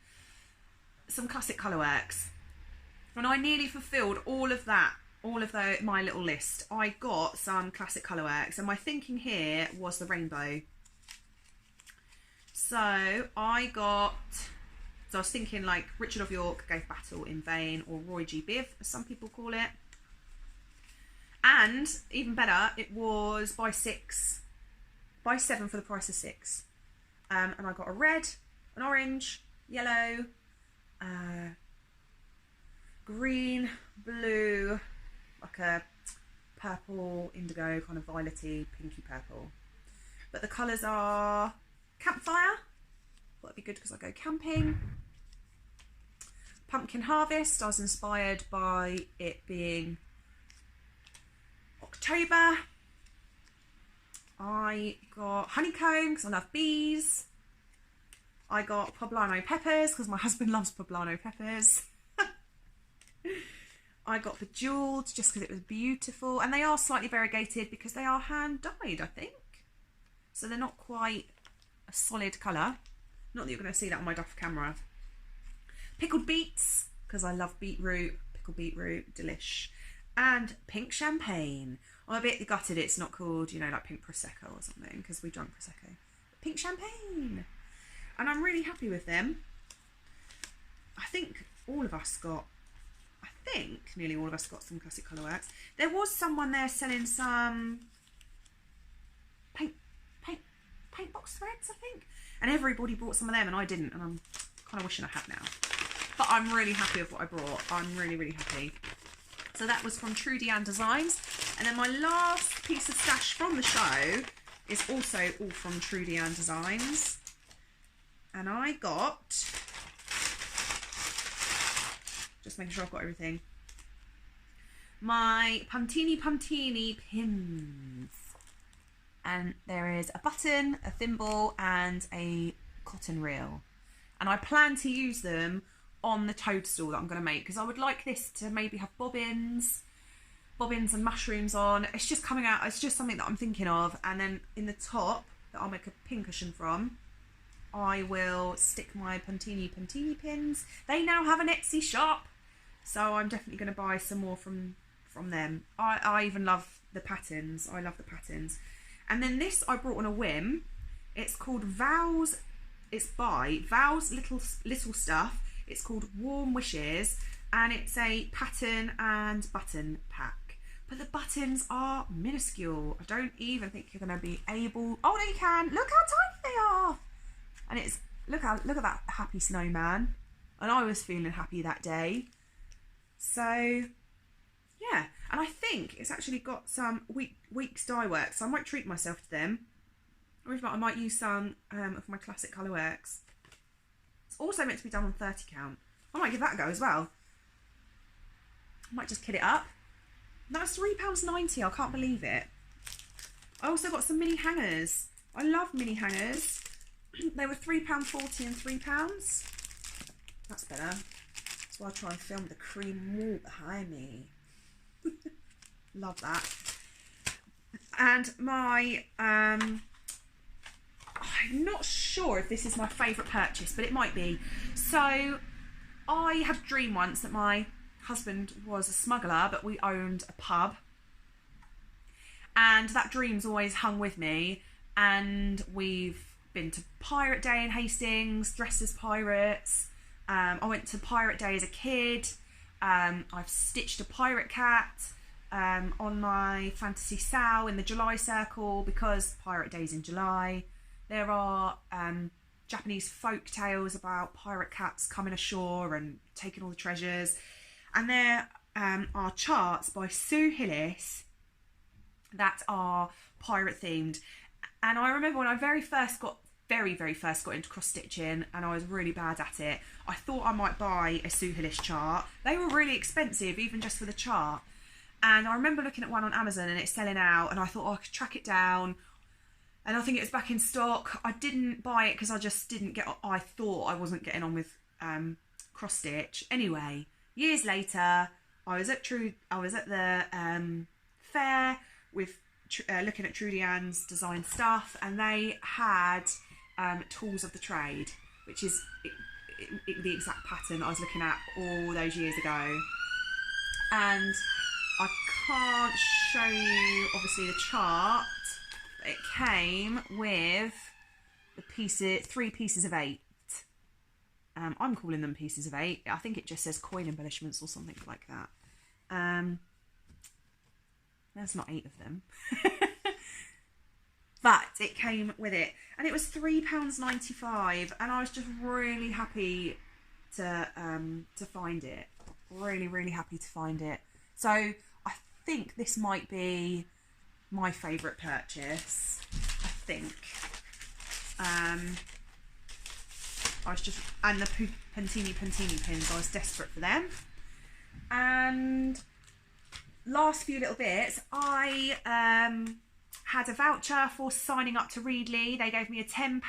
some classic colourworks, and I nearly fulfilled all of that, my little list. I got some classic colourworks, and my thinking here was the rainbow. So I was thinking like Richard of York gave battle in vain, or Roy G. Biv, as some people call it. And even better, it was buy 7 for the price of 6. And I got a red, an orange, yellow, green, blue, like a purple, indigo, kind of violety, pinky purple. But the colours are campfire. Thought it'd be good because I go camping. Pumpkin harvest. I was inspired by it being October. I got honeycomb because I love bees. I got poblano peppers because my husband loves poblano peppers. I got bejeweled just because it was beautiful, and they are slightly variegated because they are hand dyed, I think, so they're not quite a solid colour. Not that you're going to see that on my duff camera. Pickled beets because I love beetroot, pickled beetroot, delish. And pink champagne. I'm a bit gutted it's not called, you know, like pink prosecco or something, because we drank prosecco. Pink champagne, and I'm really happy with them. I think nearly all of us got some classic colourworks. There was someone there selling some paint box threads, I think, and everybody bought some of them, and I didn't, and I'm kind of wishing I had now. But I'm really happy with what I brought. I'm really, really happy. So that was from Trudian Designs. And then my last piece of stash from the show is also all from Trudian Designs. And I got, just making sure I've got everything, my Puntini pins. And there is a button, a thimble, and a cotton reel. And I plan to use them on the toadstool that I'm going to make, because I would like this to maybe have bobbins and mushrooms on. It's just coming out, it's just something that I'm thinking of. And then in the top that I'll make a pin cushion from, I will stick my Puntini pins. They now have an Etsy shop, so I'm definitely going to buy some more from them. I even love the patterns. I love the patterns. And then this I brought on a whim. It's called Vows. It's by Vows Little Stuff. It's called Warm Wishes, and it's a pattern and button pack. But the buttons are minuscule. I don't even think you're going to be able... Oh, no, you can. Look how tiny they are. And it's... Look at that happy snowman. And I was feeling happy that day. So, yeah. And I think it's actually got some Weeks dye work, so I might treat myself to them. Or if not, I might use some of my classic colourworks. It's also meant to be done on 30 count. I might give that a go as well. I might just kit it up. That's £3.90. I can't believe it. I also got some mini hangers. I love mini hangers. They were £3.40 and £3. That's better. That's why I try and film the cream wall behind me. Love that. And my... I'm not sure if this is my favourite purchase, but it might be. So I had a dream once that my husband was a smuggler, but we owned a pub. And that dream's always hung with me. And we've been to Pirate Day in Hastings, dressed as pirates. I went to Pirate Day as a kid. I've stitched a pirate cat on my Fantasy Sow in the July circle because Pirate Day's in July. There are Japanese folk tales about pirate cats coming ashore and taking all the treasures. And there are charts by Sue Hillis that are pirate themed. And I remember when I very first got into cross stitching and I was really bad at it, I thought I might buy a Sue Hillis chart. They were really expensive, even just for the chart. And I remember looking at one on Amazon and it's selling out, and I thought, oh, I could track it down. And I think it was back in stock. I didn't buy it because I just didn't get, I thought I wasn't getting on with cross stitch. Anyway, years later, I was at the fair with looking at Trudian Designs stuff, and they had tools of the trade, which is the exact pattern I was looking at all those years ago. And I can't show you obviously the chart, but it came with the pieces, 3 pieces of 8. I'm calling them pieces of 8. I think it just says coin embellishments or something like that. There's not 8 of them. But it came with it, and it was £3.95, and I was just really happy to find it. Really happy to find it. So I think this might be my favourite purchase. I think. I was just, and the Puntini pins, I was desperate for them. And last few little bits, I had a voucher for signing up to Readly. They gave me a £10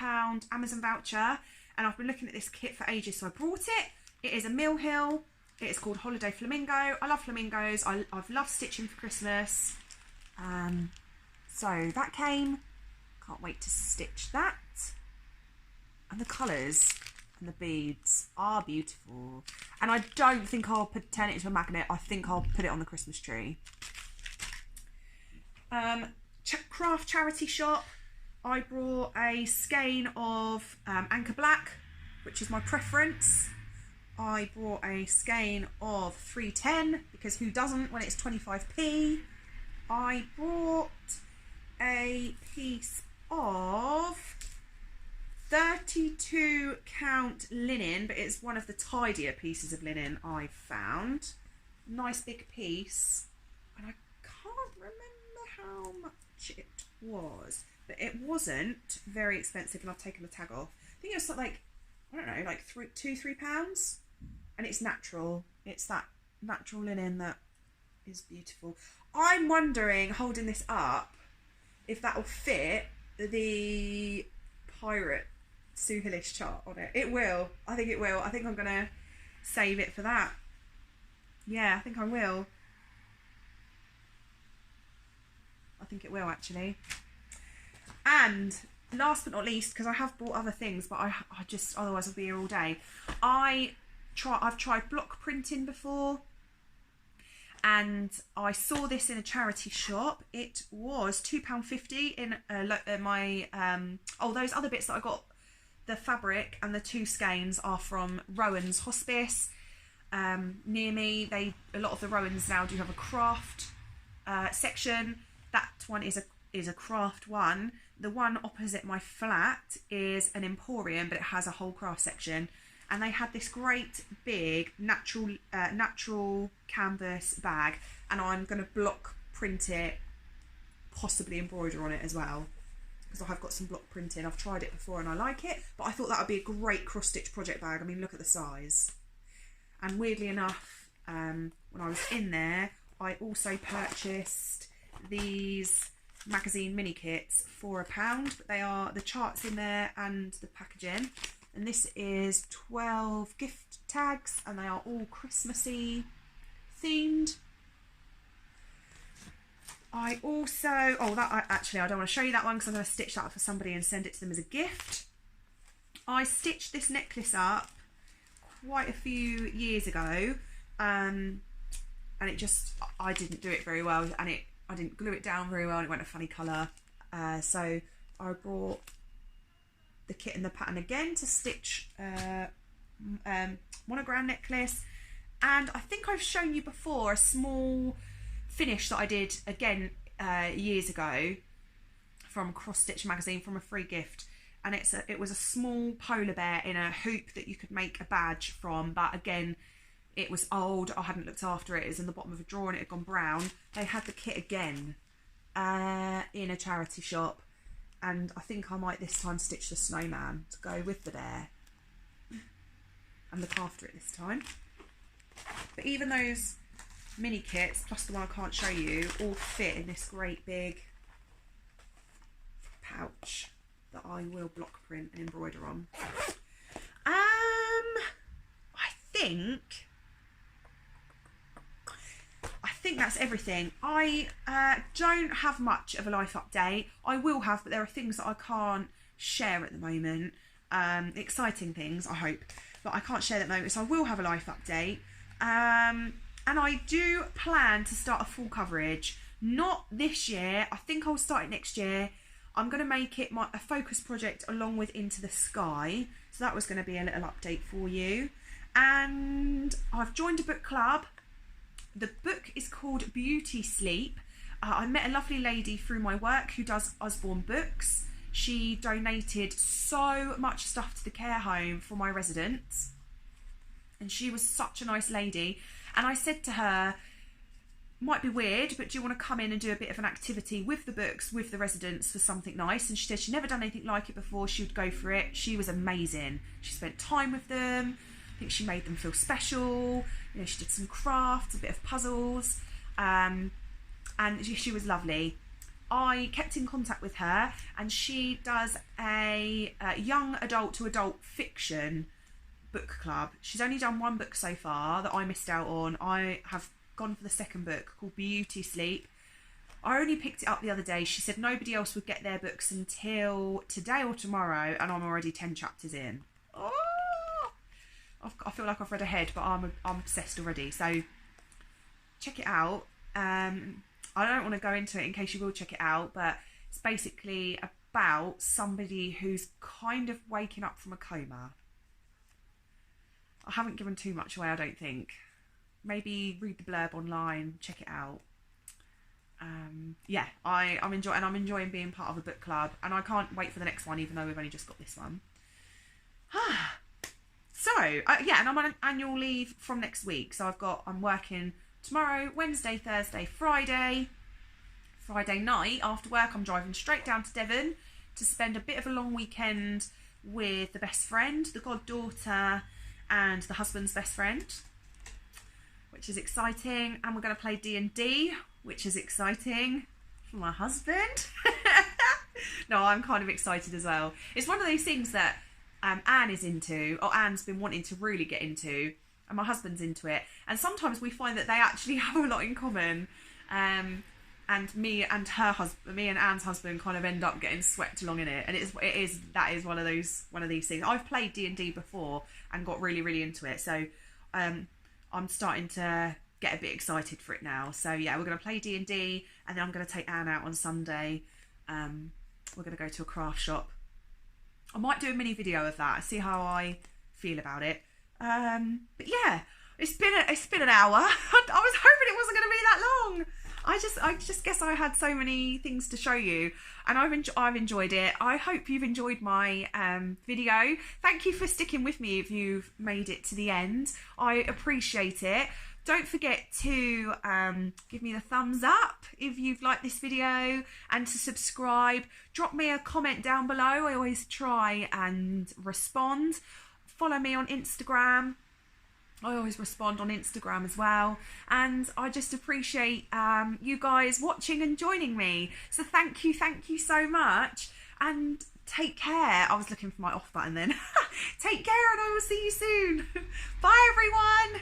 Amazon voucher, and I've been looking at this kit for ages, so I brought it. It is a Mill Hill. It is called Holiday Flamingo. I love flamingos. I've loved stitching for Christmas. So that came. Can't wait to stitch that. And the colours and the beads are beautiful. And I don't think I'll turn it into a magnet. I think I'll put it on the Christmas tree. Craft charity shop. I brought a skein of Anchor Black, which is my preference. I brought a skein of 310 because who doesn't when it's 25p. I brought a piece of 32 count linen, but it's one of the tidier pieces of linen I've found. Nice big piece, and I can't remember how much it was, but it wasn't very expensive, and I've taken the tag off. I think it was like, I don't know, like £3, and it's natural. It's that natural linen that is beautiful. I'm wondering, holding this up, if that will fit the pirate Sue Hillis chart on it. It will. I think it will. I think I'm going to save it for that. Yeah, I think I will. I think it will, actually. And last but not least, because I have bought other things, but I just, otherwise I'll be here all day. I've tried block printing before, and I saw this in a charity shop. It was £2.50 in my those other bits that I got, the fabric and the 2 skeins are from Rowan's Hospice. Near me, a lot of the Rowans now do have a craft section. That one is a craft one. The one opposite my flat is an emporium, but it has a whole craft section. And they had this great big natural canvas bag, and I'm going to block print it, possibly embroider on it as well, because I have got some block printing. I've tried it before and I like it, but I thought that would be a great cross stitch project bag. I mean, look at the size. And weirdly enough, when I was in there, I also purchased these magazine mini kits for £1, but they are the charts in there and the packaging. And this is 12 gift tags, and they are all Christmassy themed. I also, actually I don't want to show you that one because I'm going to stitch that up for somebody and send it to them as a gift. I stitched this necklace up quite a few years ago, and it just, I didn't do it very well, and I didn't glue it down very well, and it went a funny colour. So I brought the kit and the pattern again to stitch Monogram Necklace, and I think I've shown you before a small finish that I did again years ago from Crosstich magazine, from a free gift, and it was a small polar bear in a hoop that you could make a badge from, but again it was old, I hadn't looked after it, it was in the bottom of a drawer and it had gone brown. They had the kit again in a charity shop, and I think I might this time stitch the snowman to go with the bear and look after it this time. But even those mini kits, plus the one I can't show you, all fit in this great big pouch that I will block print and embroider on. I think that's everything. I don't have much of a life update. I will have, but there are things that I can't share at the moment. Exciting things, I hope, but I can't share that at the moment, so I will have a life update. And I do plan to start a full coverage. Not this year, I think I'll start it next year. I'm going to make it a focus project along with Into the Sky. So that was going to be a little update for you. And I've joined a book club. The book is called Beauty Sleep. I met a lovely lady through my work who does Usborne books. She donated so much stuff to the care home for my residents. And she was such a nice lady. And I said to her, might be weird, but do you want to come in and do a bit of an activity with the books, with the residents, for something nice? And she said she'd never done anything like it before. She would go for it. She was amazing. She spent time with them. I think she made them feel special. You know, she did some crafts, a bit of puzzles, and she was lovely. I kept in contact with her, and she does a young adult to adult fiction book club. She's only done one book so far that I missed out on. I have gone for the second book, called Beauty Sleep. I only picked it up the other day. She said nobody else would get their books until today or tomorrow, and I'm already 10 chapters in. Oh, I feel like I've read ahead, but I'm obsessed already. So check it out. I don't want to go into it in case you will check it out, but it's basically about somebody who's kind of waking up from a coma. I haven't given too much away, I don't think. Maybe read the blurb online, check it out. Yeah, I'm enjoying being part of a book club, and I can't wait for the next one, even though we've only just got this one. So yeah, and I'm on annual leave from next week, so I'm working tomorrow, Wednesday, Thursday, Friday. Friday night after work, I'm driving straight down to Devon to spend a bit of a long weekend with the best friend, the goddaughter, and the husband's best friend, which is exciting. And we're going to play D&D, which is exciting for my husband. No, I'm kind of excited as well. It's one of those things that Anne is into, or Anne's been wanting to really get into, and my husband's into it. And sometimes we find that they actually have a lot in common. And me and Anne's husband kind of end up getting swept along in it. And that is one of these things. I've played D&D before and got really, really into it. So I'm starting to get a bit excited for it now. So yeah, we're going to play D&D, and then I'm going to take Anne out on Sunday. We're going to go to a craft shop. I might do a mini video of that, see how I feel about it. But yeah, it's been an hour. I was hoping it wasn't going to be that long. I just guess I had so many things to show you, and I've enjoyed it. I hope you've enjoyed my video. Thank you for sticking with me if you've made it to the end. I appreciate it. Don't forget to give me the thumbs up if you've liked this video, and to subscribe. Drop me a comment down below. I always try and respond. Follow me on Instagram. I always respond on Instagram as well. And I just appreciate you guys watching and joining me. So thank you so much. And take care. I was looking for my off button then. Take care, and I will see you soon. Bye, everyone.